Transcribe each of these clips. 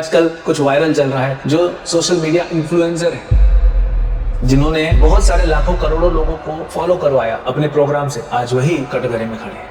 आजकल कुछ वायरल चल रहा है, जो सोशल मीडिया इन्फ्लुएंसर है, जिन्होंने बहुत सारे लाखों करोड़ों लोगों को फॉलो करवाया अपने प्रोग्राम से, आज वही कटघरे में खड़े हैं।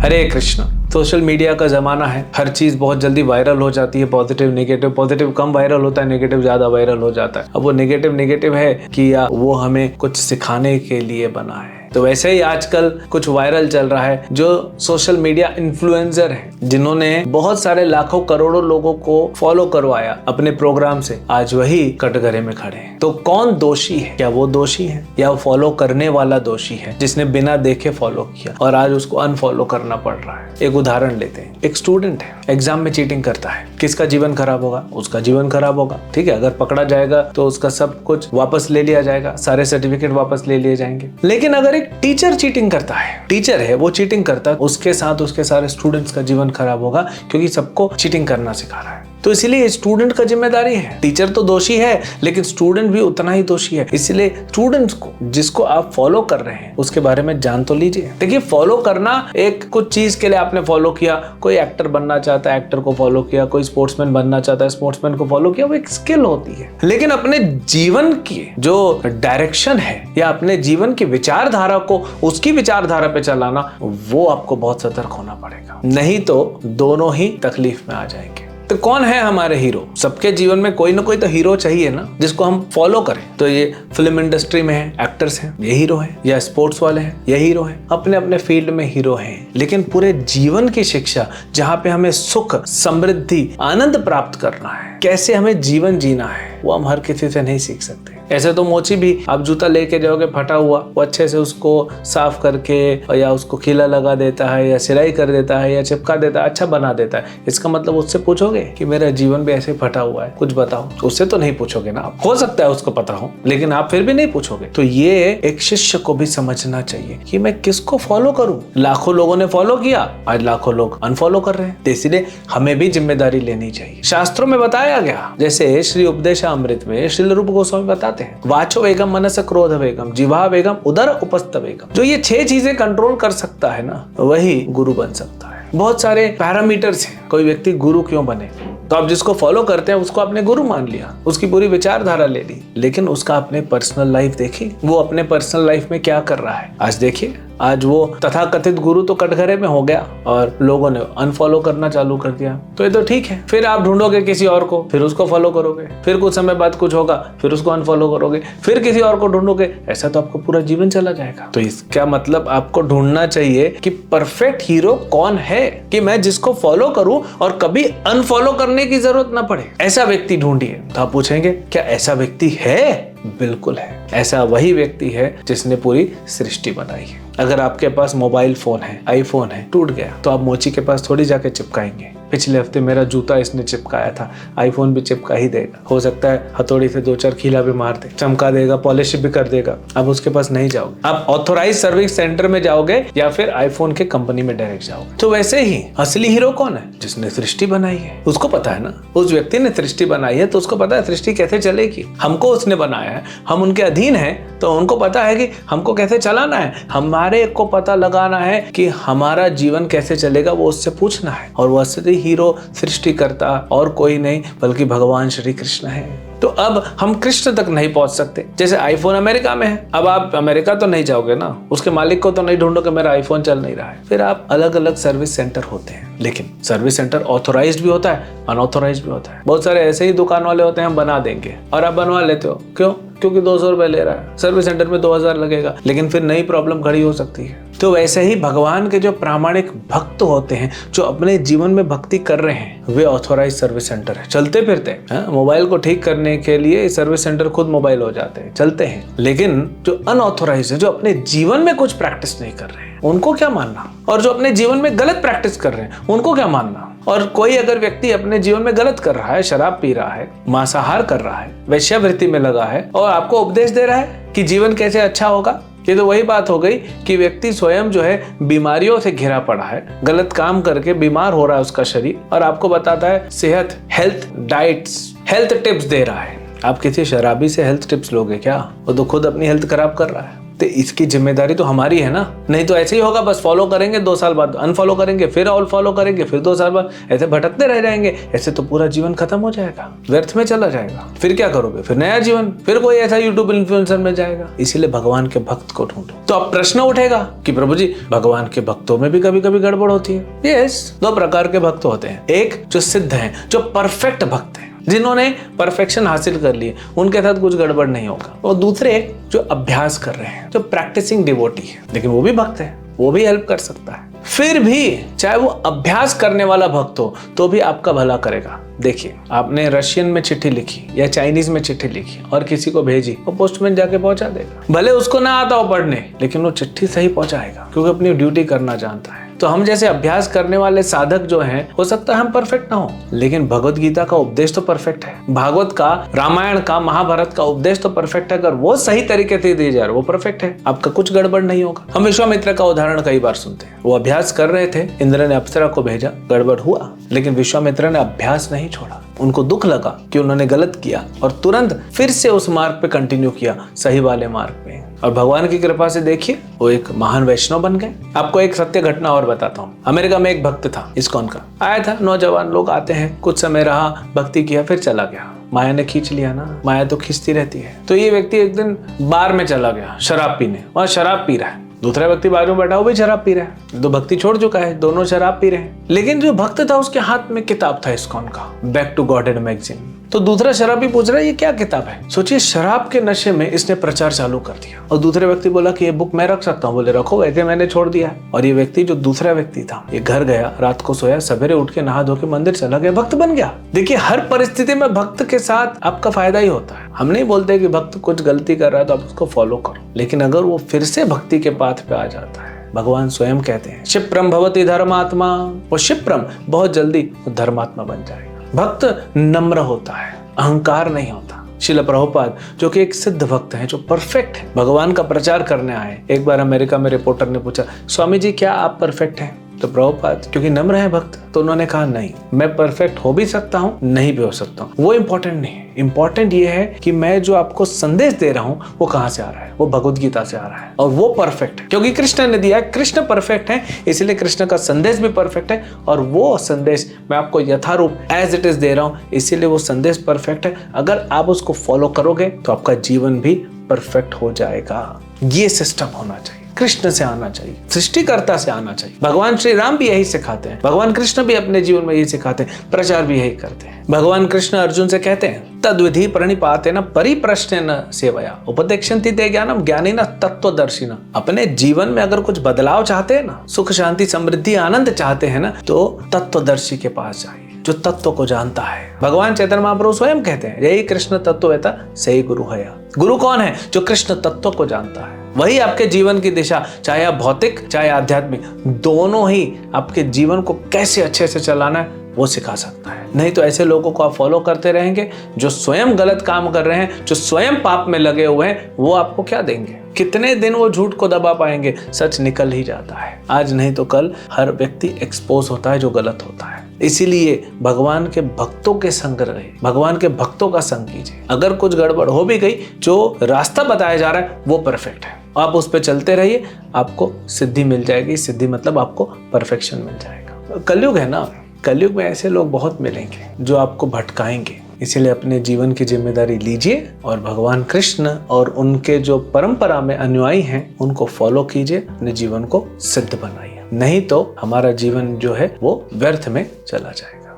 हरे कृष्ण। सोशल मीडिया का जमाना है, हर चीज बहुत जल्दी वायरल हो जाती है। पॉजिटिव नेगेटिव, पॉजिटिव कम वायरल होता है, नेगेटिव ज्यादा वायरल हो जाता है। अब वो नेगेटिव है कि या वो हमें कुछ सिखाने के लिए बना है। तो वैसे ही आजकल कुछ वायरल चल रहा है, जो सोशल मीडिया इन्फ्लुएंसर है, जिन्होंने बहुत सारे लाखों करोड़ों लोगों को फॉलो करवाया अपने प्रोग्राम से, आज वही कटघरे में खड़े हैं। तो कौन दोषी है? क्या वो दोषी है या फॉलो करने वाला दोषी है, जिसने बिना देखे फॉलो किया और आज उसको अनफॉलो करना पड़ रहा है? एक उदाहरण लेते हैं। एक स्टूडेंट है, एग्जाम में चीटिंग करता है। किसका जीवन खराब होगा? उसका जीवन खराब होगा। ठीक है, अगर पकड़ा जाएगा तो उसका सब कुछ वापस ले लिया जाएगा, सारे सर्टिफिकेट वापस ले लिए जाएंगे। लेकिन अगर एक टीचर चीटिंग करता है, टीचर है वो चीटिंग करता है, उसके साथ उसके सारे स्टूडेंट्स का जीवन खराब होगा, क्योंकि सबको चीटिंग करना सिखा रहा है। तो इसलिए स्टूडेंट का जिम्मेदारी है। टीचर तो दोषी है, लेकिन स्टूडेंट भी उतना ही दोषी है। इसलिए स्टूडेंट्स को, जिसको आप फॉलो कर रहे हैं, उसके बारे में जान तो लीजिए। देखिए, फॉलो करना एक कुछ चीज के लिए आपने फॉलो किया। कोई एक्टर बनना चाहता है, एक्टर को फॉलो किया। कोई स्पोर्ट्समैन बनना चाहता है, स्पोर्ट्समैन को फॉलो किया। वो एक स्किल होती है। लेकिन अपने जीवन की जो डायरेक्शन है या अपने जीवन की विचारधारा को उसकी विचारधारा पे चलाना, वो आपको बहुत सतर्क होना पड़ेगा, नहीं तो दोनों ही तकलीफ में आ जाएंगे। तो कौन है हमारे हीरो? सबके जीवन में कोई ना कोई तो हीरो चाहिए ना, जिसको हम फॉलो करें। तो ये फिल्म इंडस्ट्री में है, एक्टर्स हैं, ये हीरो हैं, या स्पोर्ट्स वाले हैं, ये हीरो हैं। अपने अपने फील्ड में हीरो हैं। लेकिन पूरे जीवन की शिक्षा, जहाँ पे हमें सुख, समृद्धि, आनंद प्राप्त करना है, कैसे हमें जीवन जीना है, वो हम हर किसी से नहीं सीख सकते। ऐसे तो मोची भी आप जूता लेके जाओगे फटा हुआ, वो अच्छे से उसको साफ करके या उसको खीला लगा देता है, या सिलाई कर देता है, या चिपका देता है, अच्छा बना देता है। इसका मतलब उससे पूछोगे कि मेरा जीवन भी ऐसे फटा हुआ है, कुछ बताओ? उससे तो नहीं पूछोगे ना। हो सकता है उसको पता हो, लेकिन आप फिर भी नहीं पूछोगे। तो ये एक शिष्य को भी समझना चाहिए कि मैं किसको फॉलो करूं। लाखों लोगों ने फॉलो किया, आज लाखों लोग अनफॉलो कर रहे हैं। तो इसलिए हमें भी जिम्मेदारी लेनी चाहिए। शास्त्रों में बताया गया, जैसे श्री उपदेशामृत में श्रील रूप गोस्वामी बताते हैं, वाचो वेगम, मनस क्रोध वेगम, जिह्वा वेगम, उदर उपस्थ वेगम। जो ये 6 चीजें कंट्रोल कर सकता है ना, वही गुरु बन सकता है। बहुत सारे पैरामीटर्स हैं, कोई व्यक्ति गुरु क्यों बने। तो आप जिसको फॉलो करते हैं उसको आपने गुरु मान लिया, उसकी पूरी विचारधारा ले ली, लेकिन उसका अपने पर्सनल लाइफ देखी, वो अपने पर्सनल लाइफ में क्या कर रहा है। आज देखिए, आज वो तथाकथित गुरु तो कटघरे में हो गया और लोगों ने अनफॉलो करना चालू कर दिया। तो ये तो ठीक है, फिर आप ढूंढोगे किसी और को, फिर उसको फॉलो करोगे, फिर कुछ समय बाद कुछ होगा, फिर उसको अनफॉलो करोगे, फिर किसी और को ढूंढोगे। ऐसा तो आपको पूरा जीवन चला जाएगा। तो इसका मतलब आपको ढूंढना चाहिए कि परफेक्ट हीरो कौन है, कि मैं जिसको फॉलो करूं और कभी अनफॉलो करने की जरूरत ना पड़े। ऐसा व्यक्ति ढूंढिए। तो आप पूछेंगे, क्या ऐसा व्यक्ति है? बिल्कुल है। ऐसा वही व्यक्ति है जिसने पूरी सृष्टि बनाई है। अगर आपके पास मोबाइल फोन है, आईफोन है, टूट गया तो आप मोची के पास थोड़ी जाके चिपकाएंगे। पिछले हफ्ते मेरा जूता इसने चिपकाया था, आईफोन भी चिपका ही देगा। हो सकता है हथौड़ी से 2-4 खीला भी मार दे, चमका देगा, पॉलिश भी कर देगा। अब उसके पास नहीं जाओगे, आप ऑथोराइज सर्विस सेंटर में जाओगे या फिर आईफोन के कंपनी में डायरेक्ट जाओगे। तो वैसे ही असली हीरो कौन है? जिसने सृष्टि बनाई है। उसको पता है ना, उस व्यक्ति ने सृष्टि बनाई है तो उसको पता है सृष्टि कैसे चलेगी। हमको उसने बनाया है, हम उनके अधीन हैं, तो उनको पता है कि हमको कैसे चलाना है। हमारे को पता लगाना है कि हमारा जीवन कैसे चलेगा, वो उससे पूछना है। और वो असली हीरो सृष्टि करता और कोई नहीं बल्कि भगवान श्री कृष्ण है। तो अब हम कृष्ण तक नहीं पहुंच सकते। जैसे आईफोन अमेरिका में है, अब आप अमेरिका तो नहीं जाओगे ना, उसके मालिक को तो नहीं ढूंढोगे मेरा आईफोन चल नहीं रहा है। फिर आप अलग अलग सर्विस सेंटर होते हैं, लेकिन सर्विस सेंटर ऑथोराइज्ड भी होता है, अनऑथोराइज्ड भी होता है। बहुत सारे ऐसे ही दुकान वाले होते हैं, हम बना देंगे, और आप बनवा लेते हो। क्यों? क्योंकि 200 रुपए ले रहा है, सर्विस सेंटर में 2000 लगेगा, लेकिन फिर नई प्रॉब्लम खड़ी हो सकती है। तो वैसे ही भगवान के जो प्रामाणिक भक्त होते हैं, जो अपने जीवन में भक्ति कर रहे हैं, वे ऑथोराइज सर्विस सेंटर है। चलते फिरते मोबाइल को ठीक करने के लिए सर्विस सेंटर खुद मोबाइल हो जाते हैं, चलते हैं। लेकिन जो अनऑथोराइज है, जो अपने जीवन में कुछ प्रैक्टिस नहीं कर रहे हैं, उनको क्या मानना? और जो अपने जीवन में गलत प्रैक्टिस कर रहे हैं, उनको क्या मानना? और कोई अगर व्यक्ति अपने जीवन में गलत कर रहा है, शराब पी रहा है, मांसाहार कर रहा है, वेश्यावृत्ति में लगा है, और आपको उपदेश दे रहा है कि जीवन कैसे अच्छा होगा, ये तो वही बात हो गई कि व्यक्ति स्वयं जो है बीमारियों से घिरा पड़ा है, गलत काम करके बीमार हो रहा है उसका शरीर, और आपको बताता है सेहत, हेल्थ डाइट्स, हेल्थ टिप्स दे रहा है। आप किसी शराबी से हेल्थ टिप्स लोगे क्या? वो तो खुद अपनी हेल्थ खराब कर रहा है। तो इसकी जिम्मेदारी तो हमारी है ना। नहीं तो ऐसे ही होगा, बस फॉलो करेंगे, 2 साल बाद अनफॉलो करेंगे, फिर और फॉलो करेंगे, फिर 2 साल बाद ऐसे भटकते रह जाएंगे। ऐसे तो पूरा जीवन खत्म हो जाएगा, व्यर्थ में चला जाएगा। फिर क्या करोगे? फिर नया जीवन, फिर कोई ऐसा यूट्यूब इन्फ्लुएंसर मिल जाएगा। इसीलिए भगवान के भक्त को ढूंढो। तो अब प्रश्न उठेगा कि प्रभु जी, भगवान के भक्तों में भी कभी कभी गड़बड़ होती है। यस, 2 प्रकार के भक्त होते हैं। एक जो सिद्ध हैं, जो परफेक्ट भक्त हैं, जिन्होंने परफेक्शन हासिल कर ली है, उनके साथ कुछ गड़बड़ नहीं होगा। और दूसरे जो अभ्यास कर रहे हैं, जो प्रैक्टिसिंग डिवोटी है, लेकिन वो भी भक्त है, वो भी हेल्प कर सकता है। फिर भी चाहे वो अभ्यास करने वाला भक्त हो तो भी आपका भला करेगा। देखिए, आपने रशियन में चिट्ठी लिखी या चाइनीज में चिट्ठी लिखी और किसी को भेजी, वो पोस्टमैन जाके पहुंचा देगा। भले उसको ना आता हो पढ़ने, लेकिन वो चिट्ठी सही पहुंचाएगा, क्योंकि अपनी ड्यूटी करना जानता है। तो हम जैसे अभ्यास करने वाले साधक जो हैं, हो सकता है हम परफेक्ट ना हो, लेकिन भगवत गीता का उपदेश तो परफेक्ट है। भागवत का, रामायण का, महाभारत का उपदेश तो परफेक्ट है। अगर वो सही तरीके से दिए जा रहे, वो परफेक्ट है, आपका कुछ गड़बड़ नहीं होगा। हम विश्वामित्र का उदाहरण कई बार सुनते हैं। वो अभ्यास कर रहे थे, इंद्र ने अप्सरा को भेजा, गड़बड़ हुआ, लेकिन विश्वामित्र ने अभ्यास नहीं छोड़ा। उनको दुख लगा कि उन्होंने गलत किया और तुरंत फिर से उस मार्ग पे कंटिन्यू किया, सही वाले मार्ग पे। और भगवान की कृपा से देखिए, वो एक महान वैष्णव बन गए। आपको एक सत्य घटना और बताता हूँ। अमेरिका में एक भक्त था, इस्कॉन का, आया था। नौजवान लोग आते हैं, कुछ समय रहा, भक्ति किया, फिर चला गया। माया ने खींच लिया ना, माया तो खींचती रहती है। तो ये व्यक्ति एक दिन बार में चला गया शराब पीने, वहां शराब पी रहा है। दूसरा व्यक्ति बाजू में बैठा, वो भी शराब पी रहा है। तो भक्ति छोड़ चुका है, दोनों शराब पी रहे हैं। लेकिन जो भक्त था, उसके हाथ में किताब था इस्कॉन का, बैक टू गॉडेड मैगजीन। तो दूसरा शराबी पूछ रहा है, ये क्या किताब है? सोचिए, शराब के नशे में इसने प्रचार चालू कर दिया। और दूसरे व्यक्ति बोला कि ये बुक मैं रख सकता हूँ। बोले रखो, वैसे मैंने छोड़ दिया है। और ये व्यक्ति, जो दूसरा व्यक्ति था, ये घर गया, रात को सोया, सवेरे उठ के नहा धो के मंदिर चला गया, भक्त बन गया। देखिए, हर परिस्थिति में भक्त के साथ आपका फायदा ही होता है। हम नहीं बोलते कि भक्त कुछ गलती कर रहा है तो आप उसको फॉलो करो, लेकिन अगर वो फिर से भक्ति के पाथ पे आ जाता है, भगवान स्वयं कहते हैं, क्षिप्रम भवति धर्मात्मा, वो क्षिप्रम बहुत जल्दी धर्मात्मा बन जाएगा। भक्त नम्र होता है, अहंकार नहीं होता। श्रील प्रभुपाद, जो कि एक सिद्ध भक्त हैं, जो परफेक्ट है, भगवान का प्रचार करने आए। एक बार अमेरिका में रिपोर्टर ने पूछा, स्वामी जी क्या आप परफेक्ट हैं? तो प्रभुपाद, क्योंकि नम्र है भक्त, तो उन्होंने कहा नहीं, मैं परफेक्ट हो भी सकता हूँ, नहीं भी हो सकता हूँ। वो इम्पोर्टेंट नहीं है। इम्पोर्टेंट ये है कि मैं जो आपको संदेश दे रहा हूँ, वो कहाँ से आ रहा है? वो भगवत गीता से आ रहा है, और वो परफेक्ट है, क्योंकि कृष्ण ने दिया है। कृष्ण परफेक्ट है, इसलिए कृष्ण का संदेश भी परफेक्ट है, और वो संदेश मैं आपको यथारूप एज इट इज दे रहा हूँ, इसीलिए वो संदेश परफेक्ट है। अगर आप उसको फॉलो करोगे तो आपका जीवन भी परफेक्ट हो जाएगा। ये सिस्टम होना चाहिए, कृष्ण से आना चाहिए, सृष्टिकर्ता से आना चाहिए। भगवान श्री राम भी यही सिखाते हैं, भगवान कृष्ण भी अपने जीवन में यही सिखाते हैं, प्रचार भी यही करते हैं। भगवान कृष्ण अर्जुन से कहते हैं, तद्विधि प्रणिपातेन परिप्रश्नेन सेवया उपदेक्षन्ति ते ज्ञानम ज्ञानिनः तत्त्वदर्शिनः। अपने जीवन में अगर कुछ बदलाव चाहते हैं ना, सुख शांति समृद्धि आनंद चाहते हैं ना, तो तत्वदर्शी के पास जाइए, जो तत्व को जानता है। भगवान चैतन्य महाप्रभु स्वयं कहते हैं, यही कृष्ण तत्ववेता सही गुरु है। गुरु कौन है? जो कृष्ण तत्व को जानता है। वही आपके जीवन की दिशा, चाहे आप भौतिक चाहे आध्यात्मिक, दोनों ही आपके जीवन को कैसे अच्छे से चलाना है वो सिखा सकता है। नहीं तो ऐसे लोगों को आप फॉलो करते रहेंगे जो स्वयं गलत काम कर रहे हैं, जो स्वयं पाप में लगे हुए हैं। वो आपको क्या देंगे? कितने दिन वो झूठ को दबा पाएंगे? सच निकल ही जाता है। आज नहीं तो कल हर व्यक्ति एक्सपोज होता है जो गलत होता है। इसीलिए भगवान के भक्तों के संग रहे, भगवान के भक्तों का संग कीजिए। अगर कुछ गड़बड़ हो भी गई, जो रास्ता बताया जा रहा है वो परफेक्ट है, आप उस पर चलते रहिए, आपको सिद्धि मिल जाएगी। सिद्धि मतलब आपको परफेक्शन मिल जाएगा। कलयुग है ना, कलयुग में ऐसे लोग बहुत मिलेंगे जो आपको भटकाएंगे। इसीलिए अपने जीवन की जिम्मेदारी लीजिए और भगवान कृष्ण और उनके जो परंपरा में अनुयायी हैं उनको फॉलो कीजिए, अपने जीवन को सिद्ध बनाइए। नहीं तो हमारा जीवन जो है वो व्यर्थ में चला जाएगा।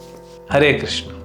हरे कृष्ण।